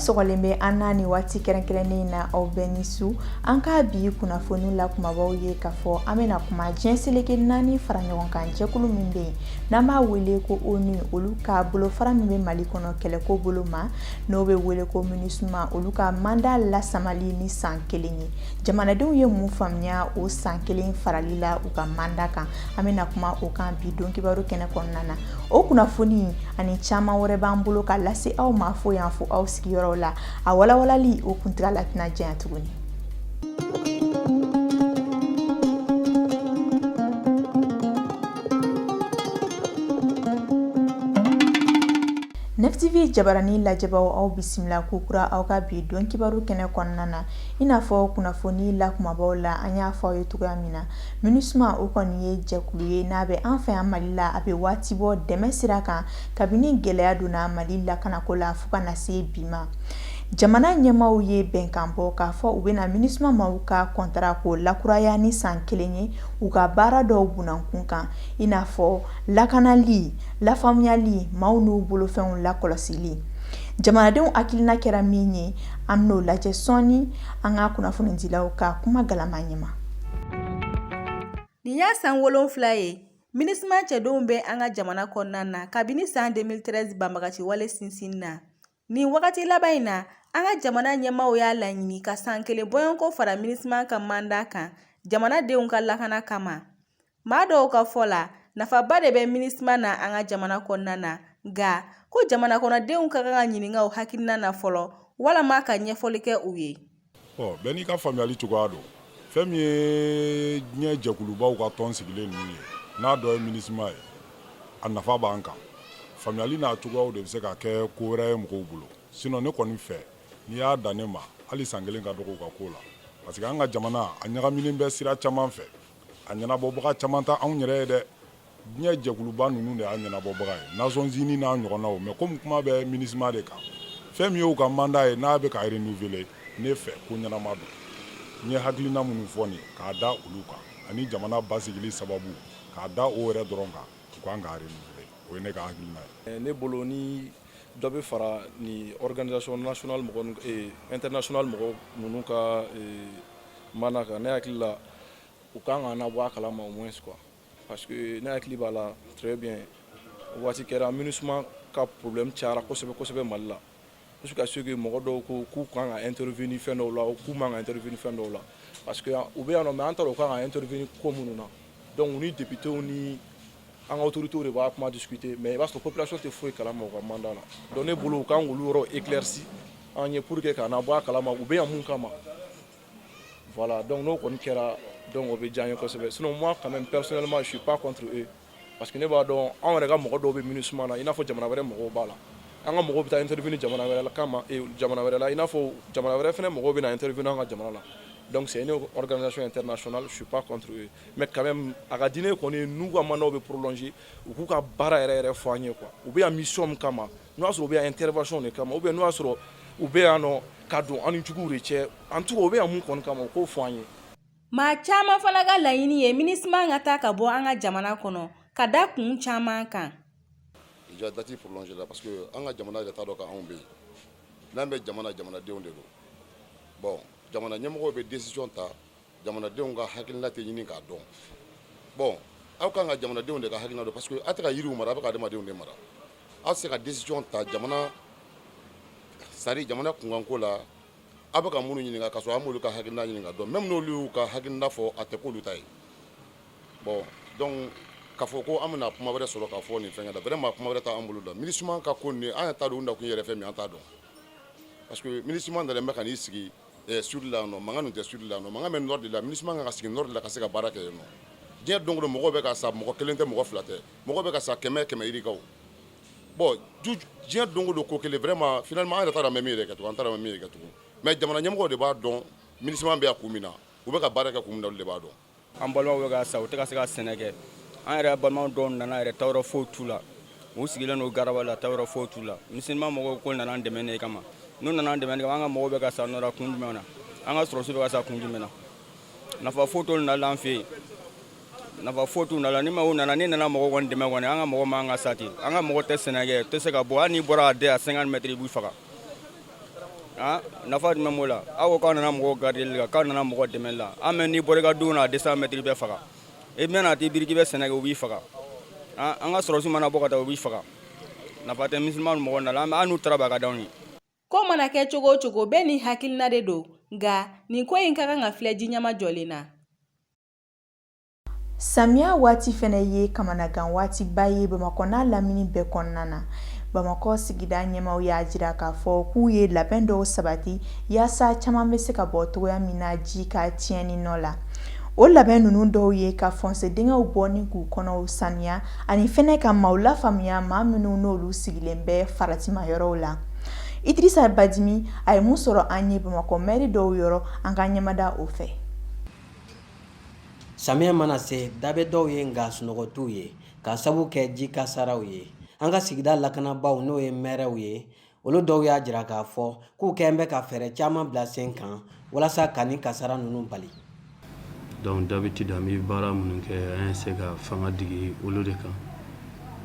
sɔgɔlen bɛ an n'a ni waati kɛrɛnkɛrɛnnen na aw bɛɛ ni su an ka bi kunnafoni la kumabaw ye k'a fɔ an bɛna kuma diɲɛ seleke 4 fara ɲɔgɔn kan jɛkulu min bɛ yen n'an b'a wele ko ONU olu ka bolofara min bɛ Mali kɔnɔ kɛlɛko bolo ma n'o bɛ wele ko MINUSMA olu ka mandat lasamali ni san 1 ye jamanadenw ye mun faamuya o san 1 farali la u ka mandat kan an bɛna kuma o kan bi don kibaru kɛnɛ kɔnɔna na o kunnafoni ani caman wɛrɛ b'an bolo ka lase aw ma fo yan fo aw sigiyɔrɔ la a walawalali o kuntigala tɛna janya tuguni. NEF-TV jabarani lajɛbaw aw bisimila kukura aw ka bi don kibaru kɛnɛ kɔnɔna na i n'a fɔ kunnafoni la kumabaw la an y'a fɔ aw ye cogoya min na MINUSMA o kɔni ye jɛkulu ye n'a bɛ an fɛ yan Mali la a bɛ waati bɔ dɛmɛ sira kan kabini gɛlɛya donna Mali lakanako la fo ka na se bi ma. Jamana ɲɛmaaw ye bɛnkan bɔ k'a fɔ u bɛna MINUSMA maaw ka contrat ko lakuraya ni san 1 ye u ka baara dɔw bunankun kan i n'a fɔ lakanali, lafaamuyali, maaw n'u bolofɛnw lakɔlɔsili. Jamanadenw hakilina kɛra min ye an n'o lajɛ sɔɔni an ka kunnafonidilaw ka kuma galama ɲɛma. Nin y'a san 7 ye MINUSMA cɛdenw bɛ an ka jamana kɔnɔna na kabini san 2013 banbagaci wale sinsin na. Nin wagati laban in na an ka jamana ɲɛmaaw y'a laɲini ka san 1 bɔɲɔnko fara MINUSMA ka mandat kan jamanadenw ka lakana kama. Maa dɔw ka fɔ la nafaba de bɛ MINUSMA na an ka jamana kɔnɔna na nka ko jamana kɔnɔdenw ka kan ka ɲininka u hakilina na fɔlɔ walama ka ɲɛfɔli kɛ u ye. Bɛɛ n'i ka faamuyali cogoya don fɛn min ye diɲɛ jɛkulubaw ka tɔn sigilen ninnu ye n'a dɔ ye MINUSMA ye a nafa b'an kan faamuyali n'a cogoyaw de bɛ se ka kɛ ko wɛrɛ ye mɔgɔw bolo sinon ne kɔni fɛ n'i y'a dan ne ma hali san 1 ka dɔgɔ ka ko la parce que an ka jamana a ɲagaminen bɛ sira caman fɛ a ɲɛnabɔbaga caman ta anw yɛrɛ ye dɛ diɲɛ jɛkuluba ninnu de y'a ɲɛnabɔbaga ye Nations Unies n'a ɲɔgɔnnaw mais comme kuma bɛ MINUSMA de kan fɛn min y'u ka mandat ye n'a bɛ ka renouveler ne fɛ ko ɲɛnama don n ye hakilina minnu fɔ nin k'a da olu kan ani jamana basigili sababu k'a da o yɛrɛ dɔrɔn kan u kan k'a renouveler o ye ne ka hakilina ye. Ne bolo ni dɔ bɛ fara ni organisation nationale mɔgɔ international mɔgɔ ninnu ka mana kan ne hakili la u kan ka na bɔ a kalama au moins quoi parce que ne hakili b'a la très bien waati kɛra MINUSMA ka problème cayara kosɛbɛ Mali la jusqu'à ce que mɔgɔ dɔw ko k'u kan ka intervenir fɛn dɔw la k'u man ka intervenir fɛn dɔw la parce que u bɛ yan nɔ mais an t'a dɔn u kan ka intervenir ko minnu na donc ni députés ni an ka autorités de b'a kuma discuter mais i b'a sɔrɔ population tɛ foyi kalama u ka mandat la donc ne bolo u kan k'olu yɔrɔ éclairci an ye pour que ka na bɔ a kalama u bɛ yan mun kama voilà donc n'o kɔni kɛra donc o bɛ diya n ye kosɛbɛ sinon moi quand même personnellement je suis pas contre eux parce que ne b'a dɔn anw yɛrɛ ka mɔgɔ dɔw bɛ MINUSMA na i n'a fɔ jamana wɛrɛ mɔgɔw b'a la an ka mɔgɔw bɛ taa intervenir jamana wɛrɛ la kama jamana wɛrɛ la i n'a fɔ jamana wɛrɛ fɛnɛ mɔgɔw bɛ na intervenir an ka jamana la donc c'est une organisation internationale je suis pas contre eux mais quand même a ka di ne kɔni n'u ka mandat bɛ prolonger u k'u ka baara yɛrɛ fɔ an ye quoi u bɛ yan mission min kama n'o y'a sɔrɔ u bɛ yan intervention de kama ou bien n'o y'a sɔrɔ u bɛ yan nɔ ka don an ni juguw de cɛ en tout cas u bɛ yan mun kɔni kama u k'o fɔ an ye. Maa caman fana ka laɲini ye MINUSMA ka taa ka bɔ an ka jamana kɔnɔ ka da kun caman kan. Ja date prolonger la parce que an ka jamana yɛrɛ t'a dɔn k'anw bɛ yen n'an bɛ jamanadenw de don bon jamana ɲɛmɔgɔw bɛ décision ta jamanadenw ka hakilina tɛ ɲini k'a dɔn bon aw kan ka jamanadenw de ka hakilina dɔn parce que aw tɛ ka yiriw mara aw bɛ ka adamadenw de mara aw tɛ se ka décision ta jamana kunkanko la aw bɛ ka minnu ɲininka k'a sɔrɔ an m'olu ka hakilina ɲini ka dɔn même n'olu y'u ka hakilina fɔ a tɛ k'olu ta ye bon donc k'a fɔ ko an bɛna kuma wɛrɛ sɔrɔ k'a fɔ nin fɛnkɛ la vraiment kuma wɛrɛ t'an bolo la MINUSMA ka ko nin an t'a dɔn u nakun yɛrɛ fɛn min an t'a dɔn parce que MINUSMA nalen bɛ ka n'i sigi sud la nɔ mankan tɛ sud la nɔ mankan bɛ nord de la MINUSMA kan ka sigi nord de la ka se ka baara kɛ yen nɔ diɲɛ don o don mɔgɔw bɛ ka sa mɔgɔ kelen tɛ mɔgɔ fila tɛ mɔgɔw bɛ ka sa 100 yirikaw bon diɲɛ don o don ko kelen vraiment finalement an yɛrɛ t'a dɔn an bɛ min yɛrɛ kɛ tugun an t'a dɔn an bɛ min yɛrɛ kɛ tugun mais jamana ɲɛmɔgɔw de b'a dɔn MINUSMA bɛ yan kun min na u bɛ ka baara kɛ kun min na olu de b'a dɔn. An balimaw bɛ ka sa u tɛ ka se ka sɛnɛ kɛ an yɛrɛ balimaw dɔw nana yɛrɛ tayɔrɔ foyi t'u la u sigilen don garaba la tayɔrɔ foyi t'u la MINUSMA mɔgɔw ko nana an dɛmɛ ne kama n'u nana an dɛmɛ ne kama an ka mɔgɔw bɛ ka sa nɔra kun jumɛn na an ka sɔrɔsiw bɛ ka sa kun jumɛn na nafa foyi t'olu nana an fɛ yen nafa foyi t'u nana ni mɔgɔw nana ni nana mɔgɔw kɔni dɛmɛ kɔni an ka mɔgɔ man ka sa ten an ka mɔgɔ tɛ sɛnɛ kɛ tɛ se ka bɔ hali n'i bɔra a den a 50 mètres i b'i faga nafa jumɛn b'o la aw ko k'aw nana mɔgɔw gardeli la k'aw nana mɔgɔ dɛmɛli la an mɛ n'i bɔra i ka du na 200 mètres bɛɛ faga i bɛna t'i biri k'i bɛ sɛnɛ kɛ u b'i faga an ka sɔrɔsi mana bɔ ka taa u b'i faga nafa tɛ misilima mɔgɔw na la an n'u tara b'a ka d'anw ye. Ko mana kɛ cogo o cogo bɛɛ ni hakilina de don nka nin ko in ka kan ka filɛ ji ɲama jɔlen na. Samiya waati fɛnɛ ye kamanagan waatiba ye Bamakɔ n'a lamini bɛɛ kɔnɔna na. Bamakɔ sigida ɲɛmaw y'a jira k'a fɔ k'u ye labɛn dɔw sabati yaasa caman bɛ se ka bɔ togoya min na ji ka tiɲɛni nɔ la. O labɛn ninnu dɔw ye ka fonse dingɛw bɔ ni k'u kɔnɔw saniya ani fɛnɛ ka maaw lafaamuya maa minnu n'olu sigilen bɛ faratimayɔrɔw la. Idrissa Badimi a ye mun sɔrɔ an ye Bamakɔ maire dɔw yɔrɔ an ka ɲɛmada o fɛ. Samiya mana se dabe dɔw ye nka sunɔgɔ t'u ye ka sabu kɛ ji kasaraw ye. An ka sigida lakanabaw n'o ye maires ye olu dɔw y'a jira k'a fɔ k'u kɛn bɛ ka fɛɛrɛ caman bila sen kan walasa ka ni kasara ninnu bali. Donc d'habitude an bɛ baara minnu kɛ an ye se ka fanga digi olu de kan.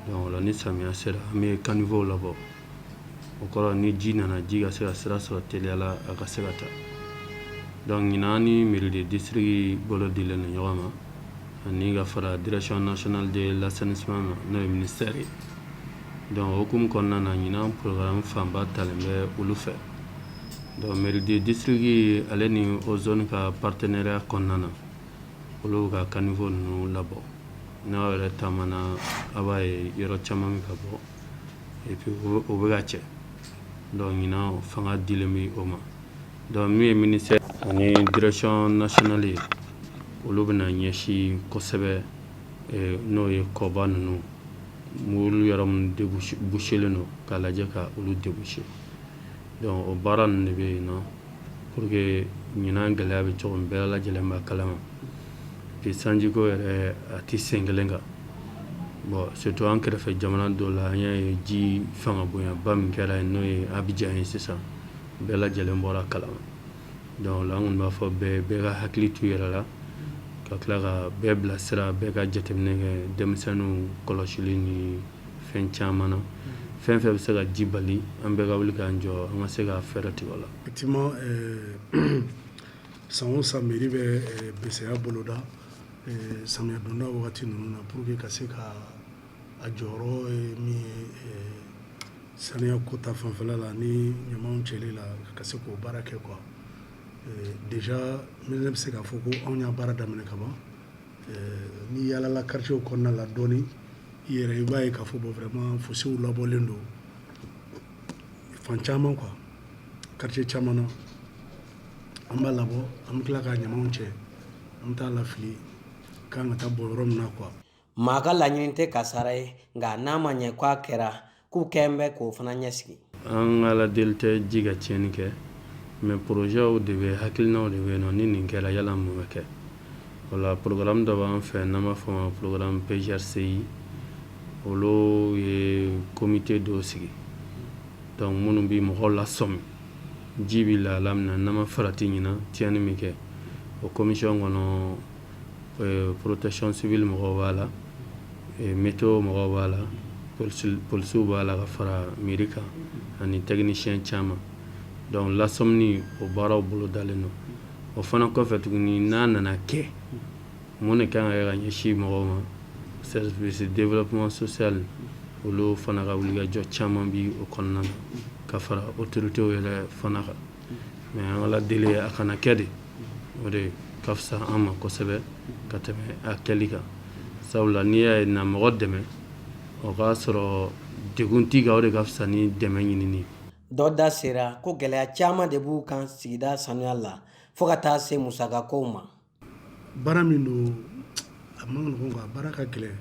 Donc ola ni samiya sera an bɛ caniveaux labɔ o kɔrɔ ni ji nana ji ka se ka sira sɔrɔ teliya la a ka se ka taa. Donc ɲinan ni mairie de district bolo dilen don ɲɔgɔn ma ani ka fara direction nationale de l'assainissement n'o ye ministère ye. Donc hukumu kɔnɔna na ɲinan programme fanba talen bɛ olu fɛ. Donc mairie de district ale ni ozone ka partenariat kɔnɔna na olu ka caniveau ninnu labɔ. N'aw yɛrɛ taamana a b'a ye yɔrɔ caman bɛ ka bɔ et puis o bɛ ka cɛ. Donc ɲinan fanga dilen bɛ o ma. Donc min ye ministère ani direction nationale ye olu bɛna ɲɛsin kosɛbɛ n'o ye kɔba ninnu olu yɔrɔ minnu débouchelen don k'a lajɛ ka olu déboucher. Donc o baara ninnu de bɛ yen nɔ pour que ɲinan gɛlɛya bɛ cogo min bɛɛ lajɛlen b'a kalama. Puis sanjiko yɛrɛ a tɛ sen kelen kan. Bon surtout an kɛrɛfɛ jamana dɔw la an y'a ye ji fanga bonyaba min kɛra yen n'o ye Abidjan ye sisan bɛɛ lajɛlen bɔra kalama. Donc la an kɔni b'a fɔ bɛɛ ka hakili to i yɛrɛ la ka tila ka bɛɛ bilasira bɛɛ ka jateminɛ kɛ denmisɛnninw kɔlɔsili ni fɛn caman na. Fɛn fɛn bɛ se ka ji bali an bɛɛ ka wuli k'an jɔ an ka se ka fɛɛrɛ tigɛ o la. Effectivement san o san mairie bɛ BCA boloda samiya donda wagati ninnu na pour que ka se ka a jɔyɔrɔ min ye saniya ko ta fanfɛla la ni ɲamaw cɛli la ka se k'o baara kɛ quoi. Déjà ne bɛ se k'a fɔ ko anw y'a baara daminɛ ka ban ni yaalala quartier kɔnɔna la dɔɔni i yɛrɛ i b'a ye k'a fɔ bon vraiment fossés labɔlen don fan caman quoi quartier caman na an b'a labɔ an bɛ tila ka ɲamaw cɛ an bɛ taa lafili k'an ka taa bɔ yɔrɔ min na quoi. Maa ka laɲini tɛ kasara ye nka n'a ma ɲɛ k'a kɛra k'u kɛn bɛ k'o fana ɲɛsigi. An ala deli tɛ ji ka tiɲɛni kɛ mais projets de bɛ hakilinaw de bɛ yen nɔ ni nin kɛra yala mun bɛ kɛ. O la programme dɔ b'an fɛ n'an b'a fɔ ma programme PGRCI olu ye comité dɔw sigi. Donc minnu bɛ mɔgɔw lasɔmi ji bɛ lahala min na n'an ma farati ɲinan tiɲɛni min kɛ o commission kɔnɔ protection civile mɔgɔw b'a la météo mɔgɔw b'a la policiers b'a la ka fara mairie kan ani technicien caman. Donc lasɔmini o baaraw bolo dalen don. O fana kɔfɛ tuguni n'a nana kɛ mun de kan ka kɛ ka ɲɛsin mɔgɔw ma service développement social olu fana ka wulikajɔ caman bi o kɔnɔna na ka fara autorités yɛrɛ fana kan. Mais an ala deli a kana kɛ de o de ka fisa an ma kosɛbɛ ka tɛmɛ a kɛli kan. Sabula n'i y'a ye na mɔgɔ dɛmɛ o k'a sɔrɔ degun t'i kan o de ka fisa ni dɛmɛ ɲinini. Dɔ da sera ko gɛlɛya caman de b'u kan sigida sanuya la fo ka taa se musakakow ma. Baara min don a man nɔgɔn quoi, baara ka gɛlɛn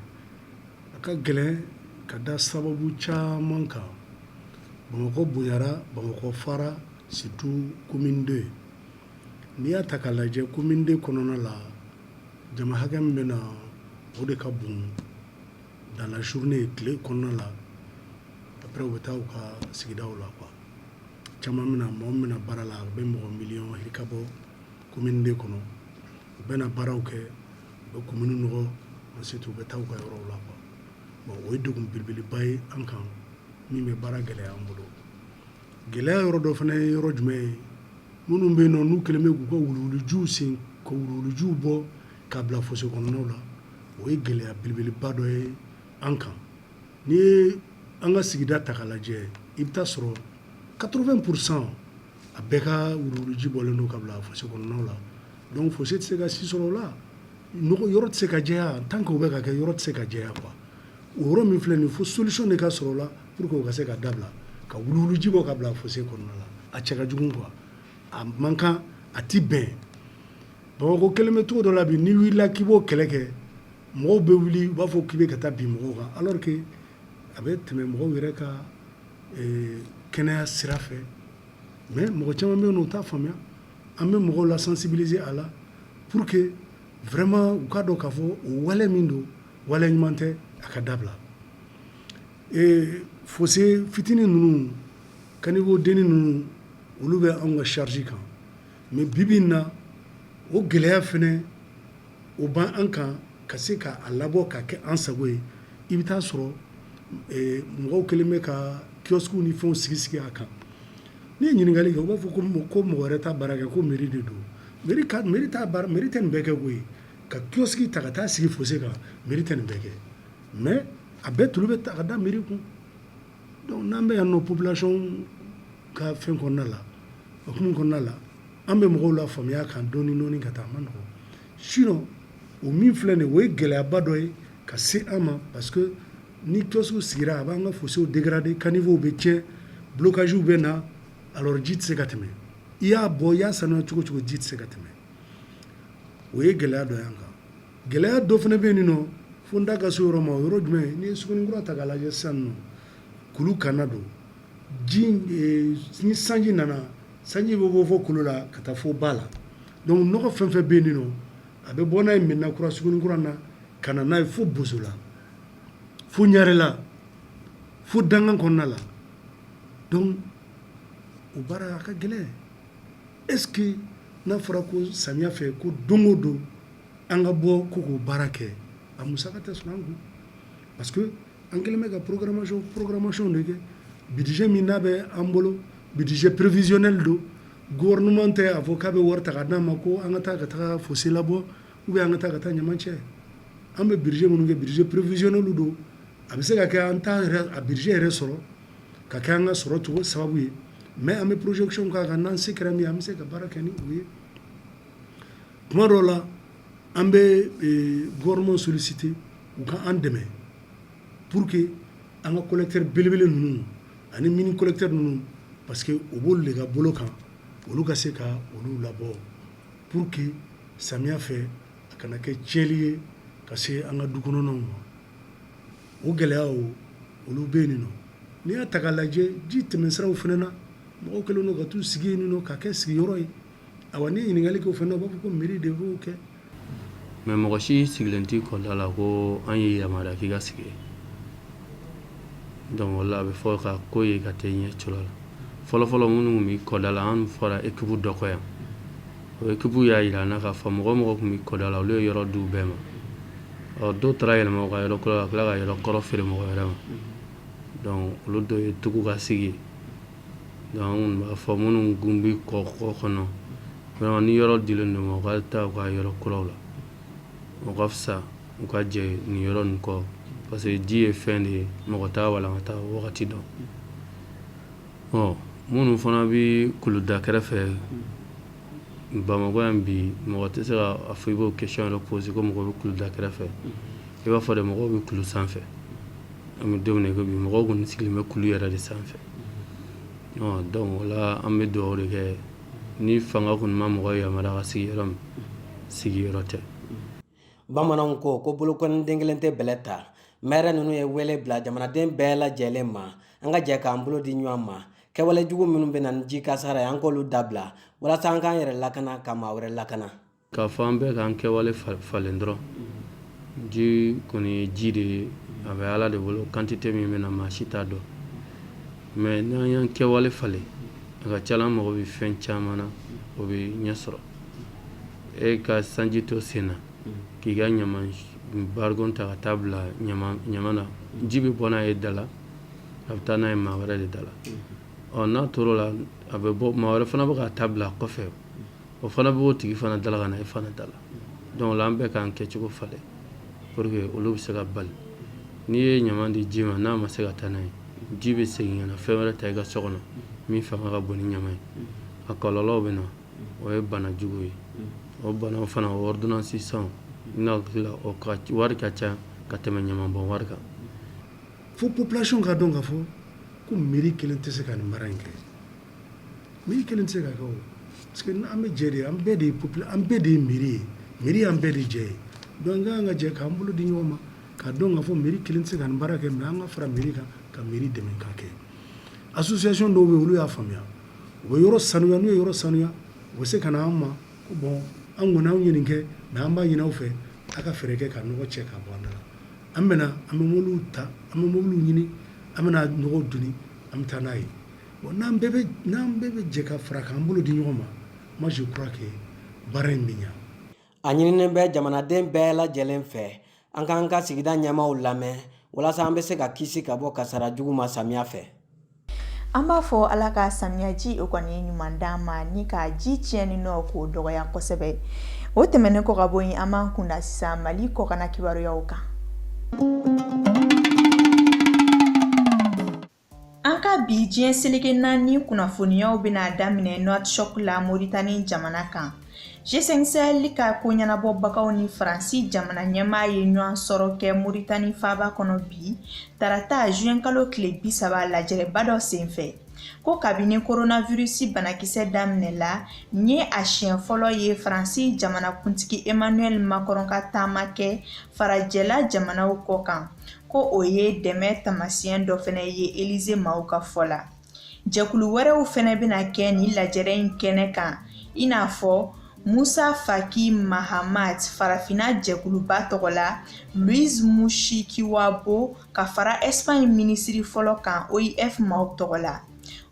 a ka gɛlɛn ka da sababu caman kan. Bamakɔ bonyara Bamakɔ fara surtout commune 2 n'i y'a ta k'a lajɛ commune 2 kɔnɔna la jama hakɛ min bɛ na o de ka bon dans la journée tile kɔnɔna la après u bɛ taa u ka sigidaw la quoi. Caman mina mɔgɔ min bɛna baara la a bɛ mɔgɔ miliyɔn heli ka bɔ commune 2 kɔnɔ u bɛna baaraw kɛ u bɛ commune nɔgɔ ensuite u bɛ taa u ka yɔrɔw la quoi. Bon o ye degun belebeleba ye an kan min bɛ baara gɛlɛya an bolo. gɛlɛya yɔrɔ dɔ fana ye yɔrɔ jumɛn ye minnu bɛ yen nɔ n'u kɛlen bɛ k'u ka wuluwulujiw sen ka wuluwulujiw bɔ k'a bila fossé kɔnɔnaw la o ye gɛlɛya belebeleba dɔ ye an kan n'i ye an ka sigida ta k'a lajɛ i bɛ taa sɔrɔ 80% a bɛɛ ka wuluwuluji bɔlen don ka bila fossé kɔnɔnaw la donc fossé tɛ se ka si sɔrɔ o la yɔrɔ tɛ se ka jɛya tant que o bɛ ka kɛ yɔrɔ tɛ se ka jɛya quoi o yɔrɔ min filɛ nin ye fo solution de ka sɔrɔ o la pour que o ka se ka dabila ka wuluwuluji bɔ ka bila fossé kɔnɔna la a cɛ ka jugu quoi a man kan a ti bɛn Bamakɔ kelen bɛ cogo dɔ la bi n'i wulila k'i b'o kɛlɛ kɛ mɔgɔw bɛ wuli u b'a fɔ k'i bɛ ka taa bin mɔgɔw kan alors que a bɛ tɛmɛ mɔgɔw yɛrɛ ka kɛnɛya sira fɛ mais mɔgɔ caman bɛ yen nɔ u t'a faamuya an bɛ mɔgɔw la sensibiliser a la pour que vraiment u k'a dɔn k'a fɔ o wale min don wale ɲuman tɛ a ka dabila fossé fitinin ninnu caniveau denni ninnu olu bɛ anw ka charge kan mais bibi in na o gɛlɛya fɛnɛ o ban an kan ka se k'a labɔ ka kɛ an sago ye i bɛ taa sɔrɔ mɔgɔw kɛlen bɛ ka kiosques ni fɛnw sigi a kan n'i ye ɲininkali kɛ u b'a fɔ ko mɔgɔ wɛrɛ ta baara kɛ ko mairie de don mairie tɛ nin bɛɛ kɛ koyi ka kiosque ta ka taa sigi fossé kan mairie tɛ nin bɛɛ kɛ mais a bɛɛ tulu bɛ ta ka da mairie kun donc n'an bɛ yan nɔ population ka fɛn kɔnɔna la hukumu kɔnɔna la an bɛ mɔgɔw la faamuya kan dɔɔni ka taa a ma nɔgɔn sinon o min filɛ nin ye o ye gɛlɛyaba dɔ ye ka se an ma parce que ni kiosque sigira a b'an ka fossé dégrader caniveau bɛ tiɲɛ blocage bɛ na alors ji tɛ se ka tɛmɛ i y'a bɔ i y'a sanuya cogo cogo ji tɛ se ka tɛmɛ o ye gɛlɛya dɔ y'an kan gɛlɛya dɔ fana bɛ yen nɔ fo n da ka se yɔrɔ ma o yɔrɔ jumɛn ye n'i ye Sogonikura ta k'a lajɛ sisan nɔ kulu kanna don ji ni sanji nana sanji bɛ bɔ fɔ kulu la ka taa fo ba la donc nɔgɔ fɛn fɛn bɛ yen nɔ a bɛ bɔ n'a ye Mɛnina kura Sogonikura na ka na n'a ye fo Boso la fo Ɲarela fo Dankan kɔnɔna la donc o baara a ka gɛlɛn est ce que n'a fɔra ko samiya fɛ ko don o don an ka bɔ ko k'o baara kɛ a musaka tɛ sɔrɔ an kun parce que an kɛlen bɛ ka programmation de kɛ budget min n'a bɛ an bolo budget prévisionnel don gouvernement tɛ a fɔ k'a bɛ wari ta ka d'an ma ko an ka taa ka taga fossé labɔ ou bien an ka taa ka taa ɲaman cɛ an bɛ budget minnu kɛ budget prévisionnel don a bɛ se ka kɛ an t'a a budget yɛrɛ sɔrɔ ka kɛ an ka sɔrɔ cogo sababu ye mais an bɛ projection k'a kan n'an se kɛra min ye an bɛ se ka baara kɛ ni o ye tuma dɔw la an bɛ gouvernement solliciter u ka an dɛmɛ pour que an ka collecteur belebele ninnu ani mini collecteur ninnu parce que o b'olu de ka bolo kan olu ka se ka olu labɔ pour que samiya fɛ a kana kɛ tiɲɛli ye ka se an ka du kɔnɔnaw ma o gɛlɛyaw olu bɛ yen nɔ n'i y'a ta k'a lajɛ ji tɛmɛsiraw fana na mɔgɔw kɛlen don ka t'u sigi yen nɔ ka kɛ sigiyɔrɔ ye awa n'i ye ɲininkali kɛ o fana na u b'a fɔ ko mairie de b'o kɛ mais mɔgɔ si sigilen t'i kɔda la ko an ye yamaruya k'i ka sigi donc o la a bɛ fɔ ka ko ye ka tɛ ɲɛ cɔlɔ la fɔlɔfɔlɔ minnu tun bɛ kɔda la an fɔra équipe dɔ kɔ yan o équipe y'a jira an na k'a fɔ mɔgɔ mɔgɔ tun bɛ kɔda la olu ye yɔrɔ di u bɛɛ ma dɔw taara yɛlɛma u ka yɔrɔ kɔrɔ ka tila ka yɔrɔ kɔrɔ feere mɔgɔ wɛrɛ ma donc olu dɔ ye tugu ka sigi donc an kɔni b'a fɔ minnu gun bɛ kɔ kɔnɔ vraiment ni yɔrɔ dilen don ma u ka taa u ka yɔrɔ kuraw la o ka fisa u ka jɛ nin yɔrɔ nin kɔ parce que ji ye fɛn de ye mɔgɔ t'a walankata wagati dɔn minnu fana bɛ kuluda kɛrɛfɛ Bamakɔ yan bi mɔgɔ tɛ se ka fɔ i b'o question yɛrɛ poser ko mɔgɔ bɛ kuluda kɛrɛfɛ i b'a fɔ de mɔgɔw bɛ kulu sanfɛ an bɛ don min na i ko bi mɔgɔw kɔni sigilen bɛ kulu yɛrɛ de sanfɛ donc o la an bɛ dugawu de kɛ ni fanga kɔni ma mɔgɔ yamaruya ka sigi yɔrɔ min sigiyɔrɔ tɛ bamananw ko bolokɔni den kelen tɛ bɛlɛ ta maire ninnu ye wele bila jamanaden bɛɛ lajɛlen ma an ka jɛ k'an bolo di ɲɔgɔn ma kɛwale jugu minnu bɛ na ni ji kasara ye an k'olu dabila walasa an k'an yɛrɛ lakana ka maa wɛrɛ lakana k'a fɔ an bɛɛ k'an kɛwale falen dɔrɔn ji kɔni ye ji de ye a bɛ ala de bolo quantité min bɛ na maa si t'a dɔn mais n'an y'an kɛwale falen a ka ca la an mago bɛ fɛn caman na o bɛ ɲɛ sɔrɔ e ka sanji to sen na k'i ka ɲaman barigon ta ka taa bila ɲaman na ji bɛ bɔ n'a ye da la a bɛ taa n'a ye maa wɛrɛ de da la n'a tor'o la a bɛ bɔ maa wɛrɛ fana bɛ ka taa bila kɔfɛ o fana bɛ o tigi fana dala ka na e fana dala donc la an bɛɛ k'an kɛcogo falen pour que olu bɛ se ka bali n'i ye ɲama di ji ma n'a ma se ka taa n'a ye ji bɛ segin ka na fɛn wɛrɛ ta i ka so kɔnɔ min fanga ka bon ni ɲama ye a kɔlɔlɔw bɛ na o ye bana jugu ye o banaw fana o ordonnance san n'a hakili la o ka wari ka ca ka tɛmɛ ɲama bɔn wari kan fo population ka dɔn k'a fɔ ko mairie kelen tɛ se ka nin baara in kɛ mairie kelen tɛ se ka kɛ o parce que an bɛ jɛ de an bɛɛ de ye mairie ye mairie y'an bɛɛ de jɛ ye donc an ka jɛ k'an bolo di ɲɔgɔn ma ka dɔn k'a fɔ mairie kelen tɛ se ka nin baara kɛ mais an ka fara mairie kan ka mairie dɛmɛ k'a kɛ association dɔw bɛ yen olu y'a faamuya u bɛ yɔrɔ sanuya n'u ye yɔrɔ sanuya u bɛ se ka na an ma ko bon an kɔni anw ye nin kɛ mais an b'a ɲini aw fɛ a ka fɛɛrɛ kɛ ka nɔgɔ cɛ ka bɔ an da la an bɛna an bɛ mobiliw ta an bɛ mobiliw ɲini an bɛna nɔgɔ doni an bɛ taa n'a ye bon n'an bɛɛ bɛ jɛ ka fara k'an bolo di ɲɔgɔn ma moi je crois que baara in bɛ ɲa a ɲininen bɛ jamanaden bɛɛ lajɛlen fɛ an k'an ka sigida ɲɛmaaw lamɛn walasa an bɛ se ka kisi ka bɔ kasara jugu ma samiya fɛ an b'a fɔ ala ka samiyaji o kɔni ye ɲuman d'an ma ni ka ji tiɲɛni nɔ k'o dɔgɔya kosɛbɛ o tɛmɛnen kɔ ka bɔ yen an b'an kunda sisan mali kɔkana kibaruyaw kan an ka bi diɲɛ seleke 4 kunnafoniyaw bɛna daminɛ Nouakchott la Mauritanie jamana kan G5 Sahel ka ko ɲɛnabɔbagaw ni Faransi jamana ɲɛmaa ye ɲɔgɔn sɔrɔ kɛ Mauritanie faaba kɔnɔ bi tarata juin kalo tile 30 lajɛrɛba dɔ senfɛ ko kabini coronavirus banakisɛ daminɛ la ni a siɲɛ fɔlɔ ye Faransi jamana kuntigi Emmanuel Macron ka taama kɛ farajɛla jamanaw kɔ kan ko o ye dɛmɛ tamasiyɛn dɔ fɛnɛ ye Élysée maaw ka fɔ la jɛkulu wɛrɛw fɛnɛ bɛna kɛ ni lajɛrɛ in kɛnɛ kan i n'a fɔ Moussa Faki Mahamat farafina jɛkuluba tɔgɔ la Louise Mushikiwabo ka fara Espagne minisiri fɔlɔ kan OIF maaw tɔgɔ la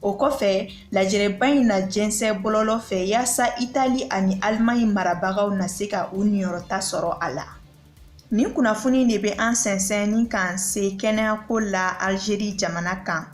o kɔfɛ lajɛrɛba in na jɛnsɛ bɔlɔlɔ fɛ yaasa Itali ani Allemagne marabagaw na se ka u niyɔrɔta sɔrɔ a la nin kunnafoni de bɛ an sɛnsɛn kan se kɛnɛyako la Algérie jamana kan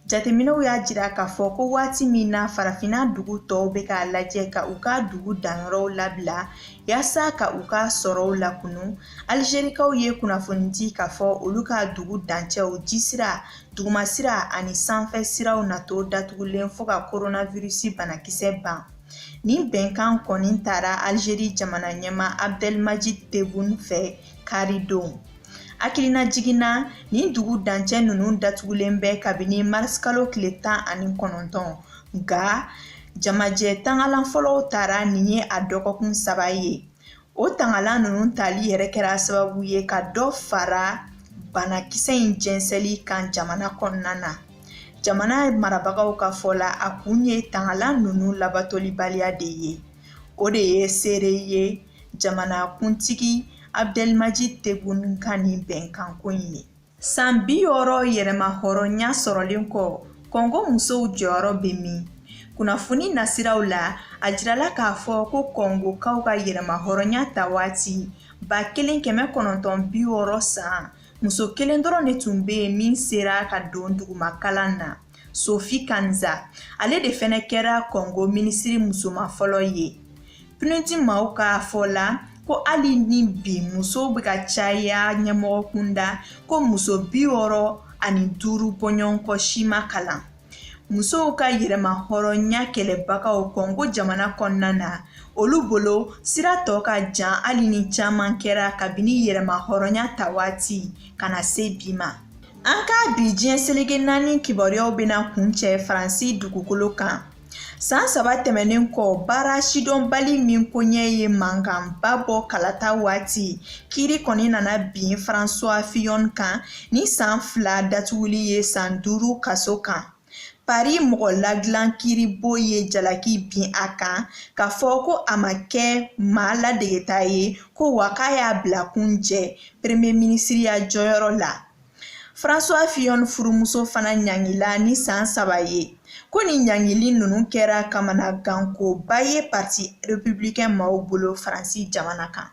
jateminɛw y'a jira k'a fɔ ko waati min na farafina dugu tɔw bɛ ka lajɛ ka u ka dugu danyɔrɔw labila yaasa ka u ka sɔrɔw lakunu Algérikaw ye kunnafoni di k'a fɔ olu ka dugu dancɛw jisira dugumasira ani sanfɛ siraw nato datugulen fɔ ka coronavirus banakisɛ ban nin bɛnkan kɔni taara Algérie jamana ɲɛma Abdelmadjid Tebboune fɛ karidon akilina jiginna ni dugu dancɛ ninnu datugulen bɛ kabini mars kalo tile 19 nka jamajɛ tangalan fɔlɔw taara nin ye a dɔgɔkun 3 ye o tangalan ninnu tali yɛrɛ kɛra sababu ye ka dɔ fara banakisɛ in jɛnsɛli kan jamana kɔnɔna na jamana marabagaw ka fɔ la a kun ye tangalan ninnu labatolibaliya de ye o de ye seere ye jamana kuntigi Abdelmadjid Tebboune ka nin bɛnkan ko in ye san 60 yɛrɛma hɔrɔnya sɔrɔlen kɔ Kongo musow jɔyɔrɔ bɛ min kunnafoni nasiraw la a jirala k'a fɔ ko Kongokaw ka yɛrɛma hɔrɔnya ta waati 1960 san muso kelen dɔrɔn de tun bɛ yen min sera ka don dugumakalan na Sophie Kanza ale de fɛnɛ kɛra Kongo minisiri musoma fɔlɔ ye PNUD maaw ka fɔ la ko hali ni bi musow bɛ ka caya ɲɛmɔgɔ kunda ko muso 65 bɔɲɔgɔnkɔ si ma kalan musow ka yɛrɛma hɔrɔnya kɛlɛbagaw Kongo jamana kɔnɔna na olu bolo sira tɔ ka jan hali ni caman kɛra kabini yɛrɛma hɔrɔnya ta waati kana se bi ma an ka bi diɲɛ seleke 4 kibaruyaw bɛna kuncɛ Faransi dugukolo kan san 3 tɛmɛnen kɔ baara sidɔnbali min koɲɛ ye mankanba bɔ kalata waati kiiri kɔni nana bin François Fillon kan ni san 2 datuguli ye san 5 kaso kan Paris mɔgɔ ladilan kiiribo ye jalaki bin a kan k'a fɔ ko a ma kɛ maa ladegeta ye ko wa k'a y'a bila kun jɛ premier ministriya jɔyɔrɔ la François Fillon furumuso fana ɲangila ni san 3 ye ko ni ɲangili ninnu kɛra kamanagankoba ye parti républicain maaw bolo Faransi jamana kan.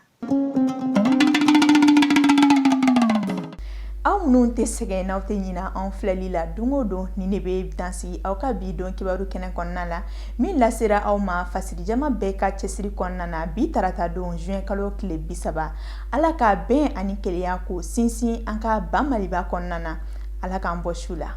Aw minnu tɛ sɛgɛn n'aw tɛ ɲina an filɛli la don o don ni ne bɛ dansi aw ka bi dɔn kibaru kɛnɛ kɔnɔna la min lasera aw ma fasirijama bɛɛ ka cɛsiri kɔnɔna na bi tarata don juin kalo tile 30 ala ka bɛn ani kelenya ko sinsin an ka ban maliba kɔnɔna na ala k'an bɔ su la